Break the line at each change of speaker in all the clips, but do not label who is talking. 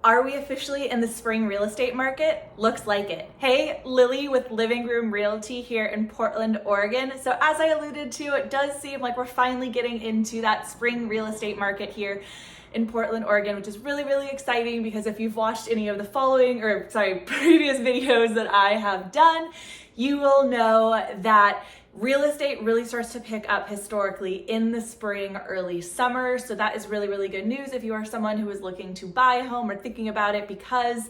Are we officially in the spring real estate market? Looks like it. Hey, Lily with Living Room Realty here in Portland, Oregon. So as I alluded to, it does seem like we're finally getting into that spring real estate market here in Portland, Oregon, which is really, really exciting because if you've watched any of the previous videos that I have done, you will know that real estate really starts to pick up historically in the spring, early summer. So that is really, really good news if you are someone who is looking to buy a home or thinking about it, because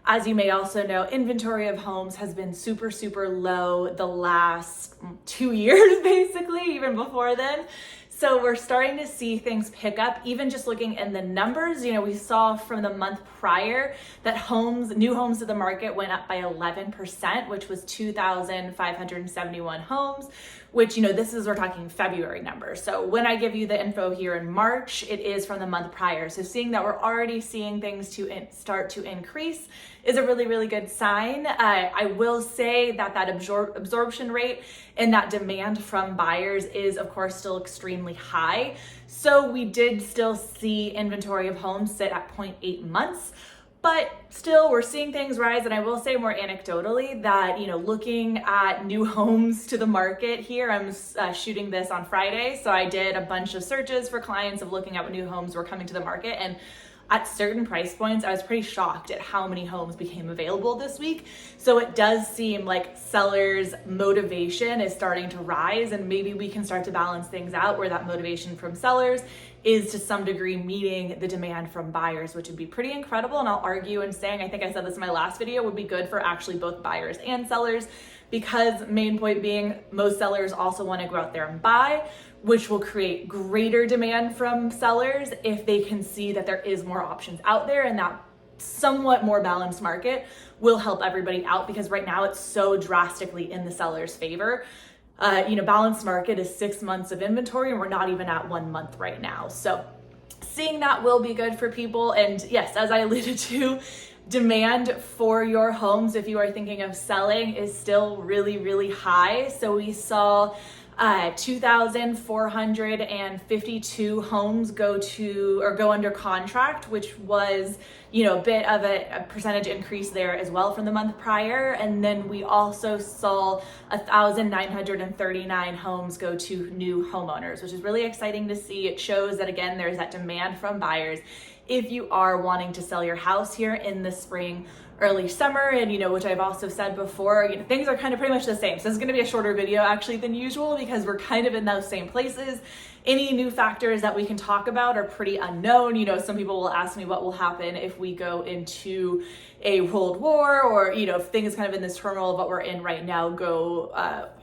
as you may also know, inventory of homes has been super, super low the last 2 years, basically, even before then. So we're starting to see things pick up, even just looking in the numbers. You know, we saw from the month prior that new homes to the market went up by 11%, which was 2,571 homes, which, you know, we're talking February numbers. So when I give you the info here in March, it is from the month prior. So seeing that we're already seeing things start to increase is a really, really good sign. I will say that absorption rate and that demand from buyers is, of course, still extremely high. So we did still see inventory of homes sit at 0.8 months. But still, we're seeing things rise. And I will say more anecdotally that, you know, looking at new homes to the market here, I'm shooting this on Friday. So I did a bunch of searches for clients of looking at what new homes were coming to the market. And at certain price points, I was pretty shocked at how many homes became available this week. So it does seem like sellers' motivation is starting to rise, and maybe we can start to balance things out where that motivation from sellers is to some degree meeting the demand from buyers, which would be pretty incredible. And I'll argue in saying, I think I said this in my last video, would be good for actually both buyers and sellers, because main point being, most sellers also want to go out there and buy, which will create greater demand from sellers if they can see that there is more options out there, and that somewhat more balanced market will help everybody out, because right now it's so drastically in the seller's favor. Balanced market is 6 months of inventory, and we're not even at 1 month right now. So seeing that will be good for people. And yes, as I alluded to, demand for your homes, if you are thinking of selling, is still really, really high. So we saw 2,452 homes go under contract, which was, a bit of a percentage increase there as well from the month prior. And then we also saw 1,939 homes go to new homeowners, which is really exciting to see. It shows that, again, there's that demand from buyers if you are wanting to sell your house here in the spring, early summer. And, which I've also said before, things are kind of pretty much the same. So this is going to be a shorter video actually than usual, because we're kind of in those same places. Any new factors that we can talk about are pretty unknown. Some people will ask me what will happen if we go into a world war, or, if things kind of in this turmoil of what we're in right now go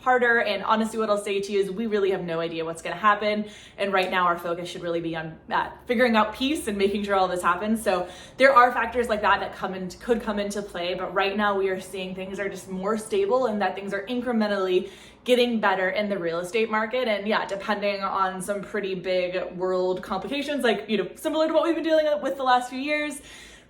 harder. And honestly, what I'll say to you is we really have no idea what's going to happen. And right now our focus should really be on figuring out peace and making sure all this happens. So there are factors like that could come into play. But right now we are seeing things are just more stable, and that things are incrementally getting better in the real estate market. And yeah, depending on some pretty big world complications, like, similar to what we've been dealing with the last few years,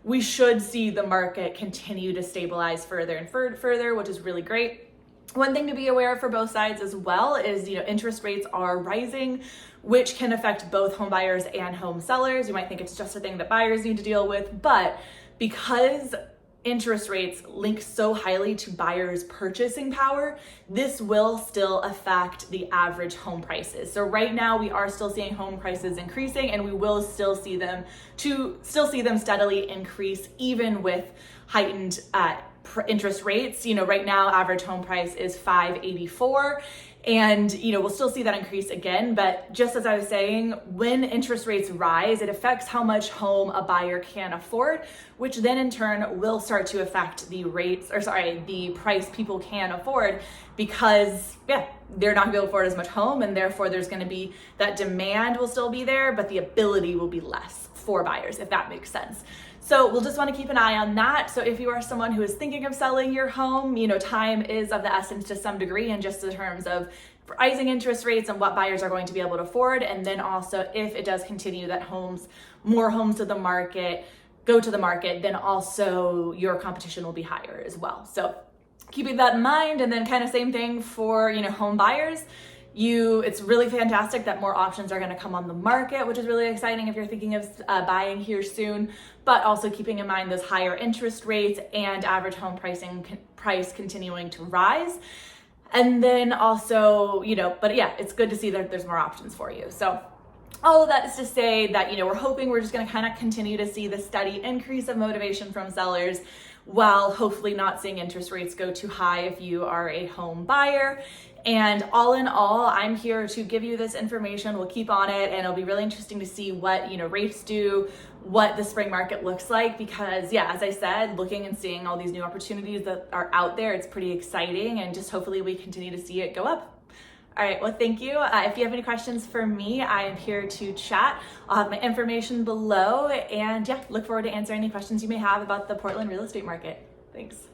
we should see the market continue to stabilize further and further, which is really great. One thing to be aware of for both sides as well is, interest rates are rising, which can affect both home buyers and home sellers. You might think it's just a thing that buyers need to deal with, but because interest rates link so highly to buyers' purchasing power, this will still affect the average home prices. So right now we are still seeing home prices increasing, and we will still see them steadily increase even with heightened interest rates. Right now average home price is $584. And, we'll still see that increase again. But just as I was saying, when interest rates rise, it affects how much home a buyer can afford, which then in turn will start to affect the price people can afford, because they're not going to be able to afford as much home. And therefore there's going to be that demand will still be there, but the ability will be less for buyers, if that makes sense. So we'll just want to keep an eye on that. So if you are someone who is thinking of selling your home, time is of the essence to some degree, and just in terms of rising interest rates and what buyers are going to be able to afford. And then also, if it does continue that more homes to the market go to the market, then also your competition will be higher as well. So keeping that in mind. And then kind of same thing for, home buyers. It's really fantastic that more options are going to come on the market, which is really exciting if you're thinking of buying here soon. but also keeping in mind those higher interest rates and average home price continuing to rise. And then also, but yeah, it's good to see that there's more options for you. So all of that is to say that, we're hoping we're just going to kind of continue to see the steady increase of motivation from sellers, while hopefully not seeing interest rates go too high if you are a home buyer. And all in all, I'm here to give you this information. We'll keep on it, and it'll be really interesting to see what, rates do, what the spring market looks like, because yeah, as I said, looking and seeing all these new opportunities that are out there, it's pretty exciting, and just hopefully we continue to see it go up. All right, well, thank you. If you have any questions for me, I am here to chat. I'll have my information below, and yeah, look forward to answering any questions you may have about the Portland real estate market. Thanks.